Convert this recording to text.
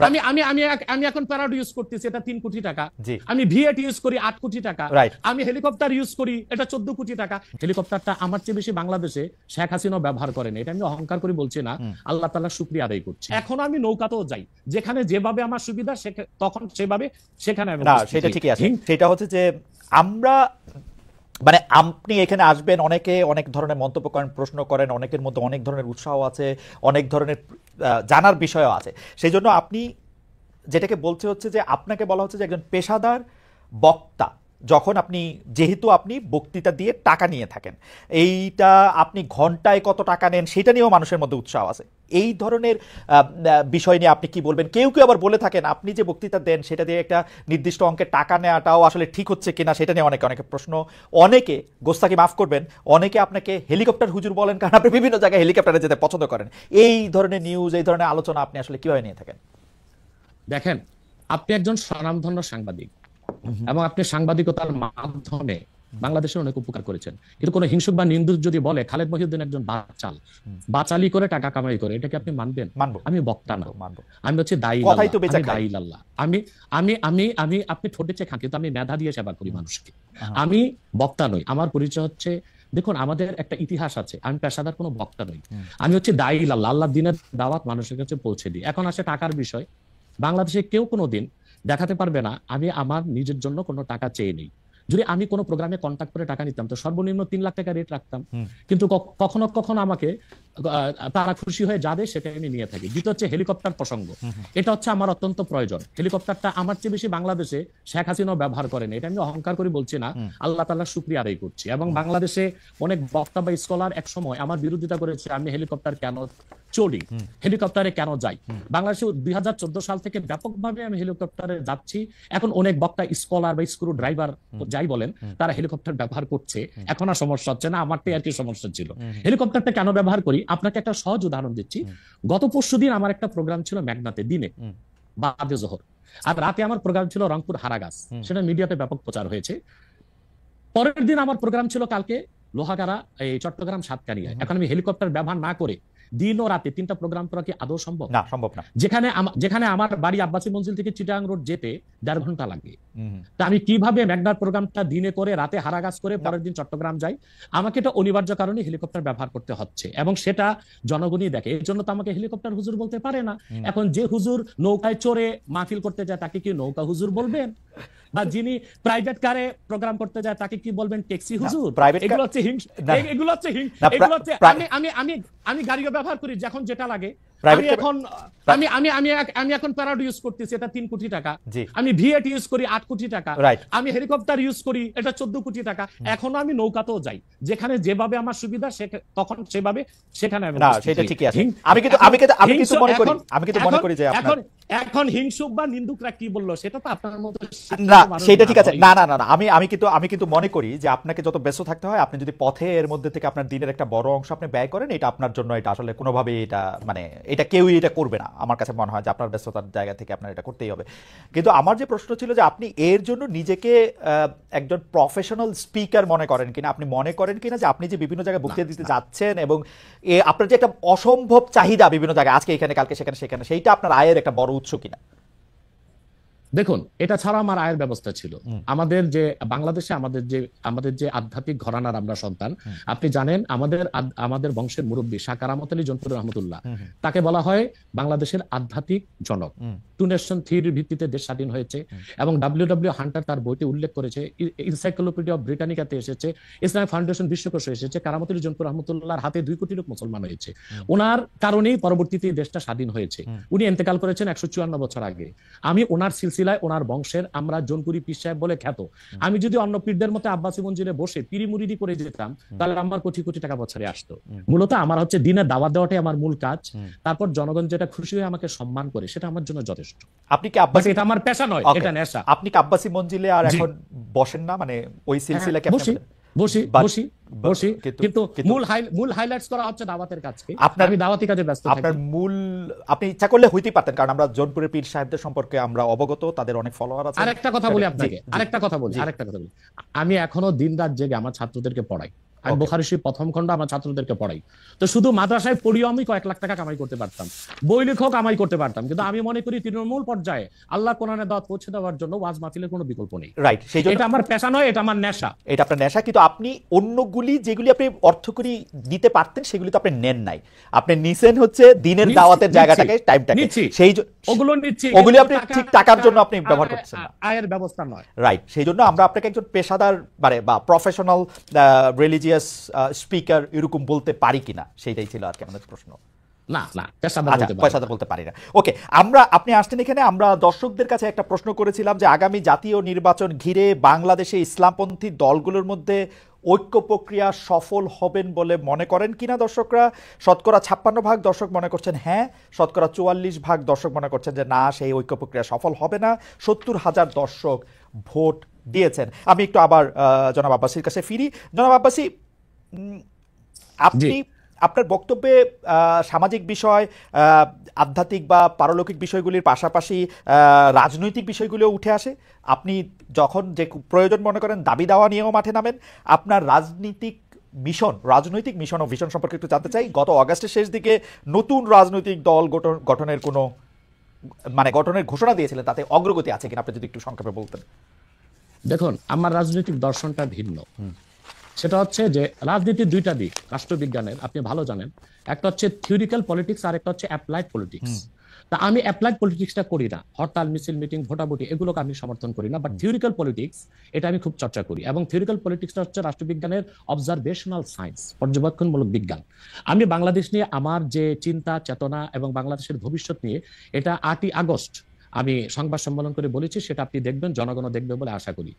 আমি আমি আমি আমি এখন প্যারাড ইউজ করতেছি, এটা 3 কোটি টাকা। আমি ভিএট ইউজ করি 8 কোটি টাকা। আমি হেলিকপ্টার ইউজ করি, এটা 14 কোটি টাকা। হেলিকপ্টারটা আমার চেয়ে বেশি বাংলাদেশে শেখ হাসিনা ব্যবহার করেন, এটা আমি অহংকার করে বলছি না, আল্লাহ তাআলার শুকরিয়া আদায় করছি। এখন আমি নৌকাতেও যাই, যেখানে যেভাবে আমার সুবিধা তখন সেভাবে সেখানে আমি। না, সেটা ঠিকই আছে। সেটা হচ্ছে যে আমরা মানে আপনি এখানে আসবেন, অনেকে অনেক ধরনের মন্তব্য করেন, প্রশ্ন করেন, অনেকের মধ্যে অনেক ধরনের উৎসাহ আছে, অনেক ধরনের জানার বিষয়ও আছে। সেই জন্য আপনি যেটাকে বলছে হচ্ছে যে আপনাকে বলা হচ্ছে যে একজন পেশাদার বক্তা, যখন আপনি যেহেতু আপনি বক্তৃতা দিয়ে টাকা নিয়ে থাকেন, এইটা আপনি ঘন্টায় কত টাকা নেন সেটা নিয়েও মানুষের মধ্যে উৎসাহ আছে। এই ধরনের বিষয় নিয়ে আপনি কি বলবেন? কেউ কেউ আবার বলে থাকেন আপনি যে বক্তৃতা দেন সেটা দিয়ে একটা নির্দিষ্ট অঙ্কের টাকা নেওয়াটাও আসলে ঠিক হচ্ছে কিনা সেটা নিয়ে অনেকে প্রশ্ন। অনেকে, গোস্তাকি মাফ করবেন, অনেকে আপনাকে হেলিকপ্টার হুজুর বলেন, কারণ আপনি বিভিন্ন জায়গায় হেলিকপ্টারে যেতে পছন্দ করেন। এই ধরনের নিউজ, এই ধরনের আলোচনা আপনি আসলে কিভাবে নিয়ে থাকেন? দেখেন, আপনি একজন স্বনামধন্য সাংবাদিক এবং আপনি সাংবাদিকতার মাধ্যমে বাংলাদেশের অনেক উপকার করেছেন, কিন্তু কোন হিংসুক বা নিন্দুক যদি বলে খালেদ মহিউদ্দিন একজন বাচাল, বাচালি করে টাকা কামাই করে, এটা কি আপনি মানবেন? আমি বক্তা না, আমি হচ্ছে দায়ী আল্লাহ। আমি আমি আমি আমি আপনি ঠোঁটে চেয়ে খান, কিন্তু আমি মেধা দিয়ে সেবা করি মানুষকে। আমি বক্তা নই। আমার পরিচয় হচ্ছে, দেখুন আমাদের একটা ইতিহাস আছে, আমি পেশাদার কোনো বক্তা নই। আমি হচ্ছে দায়ী আল্লাহ, আল্লাহ দিনের দাওয়াত মানুষের কাছে পৌঁছে দিই। এখন আসে টাকার বিষয়। বাংলাদেশে কেউ কোনোদিন দেখাতে পারবে না আমি আমার নিজের জন্য কোনো টাকা চেয়ে নেই। যদি আমি কোনো প্রোগ্রামে কন্ট্যাক্ট করে টাকা নিতাম তো সর্বনিম্ন 3 লাখ টাকা রেট রাখতাম, কিন্তু কখনো কখনো আমাকে তারা খুশি হয়ে যা দেয় সেটা আমি নিয়ে থাকি। দ্বিতীয় হচ্ছে হেলিকপ্টার প্রসঙ্গ, এটা হচ্ছে আমার অত্যন্ত প্রয়োজন। হেলিকপ্টারটা আমার চেয়ে বেশি বাংলাদেশে শেখ হাসিনাও ব্যবহার করেন, এটা আমি অহংকার করে বলছি না, আল্লাহ তাআলার শুকরিয়া আদায় করছি। এবং বাংলাদেশে অনেক বক্তা বা স্কলার এক সময় আমার বিরোধিতা করেছে, আমি হেলিকপ্টার কেন চলি, হেলিকপ্টারে কেন যাই। বাংলাদেশে 2014 সাল থেকে ব্যাপকভাবে আমি হেলিকপ্টারে যাচ্ছি। এখন অনেক বক্তা, স্কলার বা স্ক্রু ড্রাইভার যাই বলেন, তারা হেলিকপ্টার ব্যবহার করছে, এখন আর সমস্যা হচ্ছে না। আমারটাই আর কি সমস্যা ছিল। হেলিকপ্টারটা কেন ব্যবহার করি আপনাকে একটা সহজ উদাহরণ দিচ্ছি। গত পরশুদিন আমার একটা প্রোগ্রাম ছিল মেঘনাতে, দিনে বাদে জোহর, আর রাতে আমার প্রোগ্রাম ছিল রংপুর হারাগাছ, সেটা মিডিয়াতে ব্যাপক প্রচার হয়েছে। পরের দিন আমার প্রোগ্রাম ছিল কালকে লোহাগাড়া, এই চট্টগ্রাম সাতকানিয়ায়। এখন আমি হেলিকপ্টার ব্যবহার না করে দিন ও রাতে 3টা প্রোগ্রাম করা কি আদৌ সম্ভব? না, সম্ভব না। যেখানে আমার বাড়ি আব্বাসী মঞ্জিল থেকে চিটাগাং রোড যেতে 1.5 ঘন্টা লাগে। তা আমি কিভাবে মেঘনার প্রোগ্রামটা দিনে করে রাতে হারাগাছ করে পরের দিন চট্টগ্রাম যাই? আমাকে এটা অনিবার্য কারণে হেলিকপ্টার ব্যবহার করতে হচ্ছে, এবং সেটা জনগণই দেখে। এর জন্য তো আমাকে হেলিকপ্টার হুজুর বলতে পারে না। এখন যে হুজুর নৌকায় চড়ে মাহফিল করতে যায় তাকে কি নৌকা হুজুর বলবেন? বা যিনি প্রাইভেট কারে প্রোগ্রাম করতে যায় তাকে কি বলবেন ট্যাক্সি হুজুর? এগুলো হচ্ছে আমি গাড়িও ব্যবহার করি যখন যেটা লাগে। আমি এখন প্যারাড ইউজ করতেছি, এটা 3 কোটি টাকা। আমি ভিএট ইউজ করি 8 কোটি টাকা। আমি হেলিকপ্টার ইউজ করি, এটা 14 কোটি টাকা। এখনো আমি নৌকাতেও যাই, যেখানে যেভাবে আমার সুবিধা তখন সেভাবে সেখানে আমি। না, সেটা ঠিকই আছে। আমি কিন্তু মনে করি যে এখন হিংসুক বা নিন্দুকরা কি বললো সেটা তো আপনার মতো না, সেটা ঠিক আছে। না না না, আমি কিন্তু মনে করি যে আপনাকে যত ব্যস্ত থাকতে হয়, আপনি যদি পথে এর মধ্যে থেকে আপনার দিনের একটা বড় অংশ আপনি ব্যয় করেন, এটা আপনার জন্য, এটা আসলে কোনোভাবে এটা মানে এটা কেউই এটা করবে না। আমার কাছে মনে হয় যে আপনার ব্যস্ততার জায়গা থেকে আপনার এটা করতেই হবে। কিন্তু আমার যে প্রশ্ন ছিল যে আপনি এর জন্য নিজেকে একজন প্রফেশনাল স্পিকার মনে করেন কিনা, আপনি মনে করেন কিনা যে আপনি যে বিভিন্ন জায়গায় বক্তৃতা দিতে যাচ্ছেন এবং আপনার যে একটা অসম্ভব চাহিদা বিভিন্ন জায়গায়, আজকে এখানে কালকে সেখানে, সেইটা আপনার আয়ের একটা বড় উৎস কিনা? দেখুন, এটা ছাড়া আমার আয়ের ব্যবস্থা ছিল। আমাদের যে বাংলাদেশে আমাদের যে আধ্যাত্মিক ঘরানার আমরা সন্তান, আপনি জানেন আমাদের বংশের মুরব্বী শাহ কারামত আলী জনপুর রহমতুল্লাহ, তাকে বলা হয় বাংলাদেশের আধ্যাত্মিক জনক। 2 নেশন থিওরির ভিত্তিতে দেশ স্বাধীন হয়েছে, এবং ডব্লিউ হান্টার তার বইতে উল্লেখ করেছে, এনসাইক্লোপিডিয়া অফ ব্রিটানিকাতে এসেছে, ইসলামিক ফাউন্ডেশন বিশ্বকোষে এসেছে, কারামত আলী জনপুর রহমতুল্লাহর হাতে 2 কোটি লোক মুসলমান হয়েছে। ওনার কারণেই পরবর্তীতে দেশটা স্বাধীন হয়েছে। উনি ইন্তেকাল করেছেন 154 বছর আগে। আমি ওনার ওনার বংশের আমরা জনপুরি পীর সাহেব বলে খ্যাত। আমি যদি অন্য পীরদের মতো আব্বাসী মঞ্জিলে বসে পিরি মুরিদি করে যেতাম, তাহলে আমার কোটি কোটি টাকা বছরে আসতো। মূলত আমার হচ্ছে দিনের দাওয়াত দেওয়াটাই আমার মূল কাজ। তারপর জনগণ যেটা খুশি হয়ে আমাকে সম্মান করে, সেটা আমার জন্য যথেষ্ট। আপনি কি আব্বাসী, এটা আমার পেশা নয়, এটা নেশা। আপনি কি আব্বাসী মঞ্জিলে আর এখন বসেন না? মানে ওই সিলসিলা কি আপনি? বসি, কিন্তু মূল হাইলাইটস করা হচ্ছে দাওয়াতের কাজকে। আমি দাওয়াতি কাজে ব্যস্ত থাকি। আপনার আপনি ইচ্ছা করলে হইতেই পারতেন, কারণ আমরা জনপুরের পীর সাহেবদের সম্পর্কে আমরা অবগত, তাদের অনেক ফলোয়ার আছে। আরেকটা কথা বলি আপনাকে, আরেকটা কথা বলি। আমি এখনো দিন রাত জেগে আমার ছাত্রদেরকে পড়াই। আমি Okay. বুখারী শরীফ প্রথম খণ্ড আমার ছাত্রদেরকে পড়াই। তো শুধু মাদ্রাসায় পড়িও আমি কয়েক লাখ টাকা কামাই করতে পারতাম, বই লেখক কামাই করতে পারতাম, কিন্তু আমি মনে করি তৃণমূল পর্যায়ে আল্লাহ কোরআনের দাওয়াত পৌঁছে দেওয়ার জন্য ওয়াজ মাহফিলের কোনো বিকল্প নেই। রাইট, সেই জন্য এটা আমার পেশা নয়, এটা আমার নেশা। এটা আপনার নেশা, কিন্তু আপনি অন্যগুলি যেগুলি আপনি অর্থকরী দিতে পারতেন সেগুলি তো আপনি নেন নাই, আপনি নিছেন হচ্ছে দিনের নিচ্ছি, দাওয়াতের নিচ্ছি, জায়গাটাকে, টাইমটাকে, নিচ্ছি। সেই ওগুলো নিচ্ছি, ওগুলি কিন্তু আপনি ঠিক টাকার জন্য আপনি ব্যবহার করতেছেন না। আয়ের ব্যবস্থা নয়। রাইট, সেই জন্য আমরা আপনাকে একজন পেশাদার মানে বা প্রফেশনাল রিলিজিয়াস স্পিকার এরকম বলতে পারি কিনা, সেইটাই ছিল আর কি আমাদের প্রশ্ন। না না, পেশাদার আচ্ছা, বলতে পারি। পেশাদার বলতে পারি না। ওকে, আপনি আসছেন এখানে, আমরা দর্শকদের কাছে একটা প্রশ্ন করেছিলাম যে আগামী জাতীয় নির্বাচন ঘিরে বাংলাদেশে ইসলামপন্থী দলগুলোর মধ্যে ঐক্য প্রক্রিয়া সফল হবেন বলে মনে করেন কিনা দর্শকরা। শতকরা 56% দর্শক মনে করছেন হ্যাঁ, শতকরা 44% দর্শক মনে করছেন যে না, সেই ঐক্য প্রক্রিয়া সফল হবে না। 70,000 দর্শক ভোট দিয়েছেন। আমি একটু আবার জনাব আব্বাসীর কাছে ফিরি। জনাব আব্বাসী, আপনি আপনার বক্তব্যে সামাজিক বিষয়, আধ্যাত্মিক বা পারলৌকিক বিষয়গুলির পাশাপাশি রাজনৈতিক বিষয়গুলিও উঠে আসে। আপনি যখন যে প্রয়োজন মনে করেন দাবি দাওয়া নিয়েও মাঠে নামেন। আপনার রাজনৈতিক মিশন ও ভিশন সম্পর্কে একটু জানতে চাই। গত অগাস্টের শেষ দিকে নতুন রাজনৈতিক দল গঠনের কোনো গঠনের ঘোষণা দিয়েছিলেন, তাতে অগ্রগতি আছে কিনা আপনি যদি একটু সংক্ষেপে বলতেন। দেখুন, আমার রাজনৈতিক দর্শনটা ভিন্ন। সেটা হচ্ছে যে রাজনীতির দুইটা দিক রাষ্ট্রবিজ্ঞানের, আপনি ভালো জানেন। একটা হচ্ছে থিওরিক্যাল পলিটিক্স, আর একটা হচ্ছে অ্যাপ্লাইড পলিটিক্স। তা আমি অ্যাপ্লাইড পলিটিক্সটা করি না, হরতাল মিছিল মিটিং ভোটাভুটি এগুলোকে আমি সমর্থন করি না, বাট থিওরিক্যাল পলিটিক্স এটা আমি খুব চর্চা করি। এবং থিওরিক্যাল পলিটিক্সটা হচ্ছে রাষ্ট্রবিজ্ঞানের অবজারভেশনাল সায়েন্স, পর্যবেক্ষণমূলক বিজ্ঞান। আমি বাংলাদেশ নিয়ে আমার যে চিন্তা চেতনা এবং বাংলাদেশের ভবিষ্যৎ নিয়ে, এটা 8ই আগস্ট আমি সংবাদ সম্মেলন করে বলেছি, সেটা আপনি দেখবেন, জনগণ দেখবে বলে আশা করি।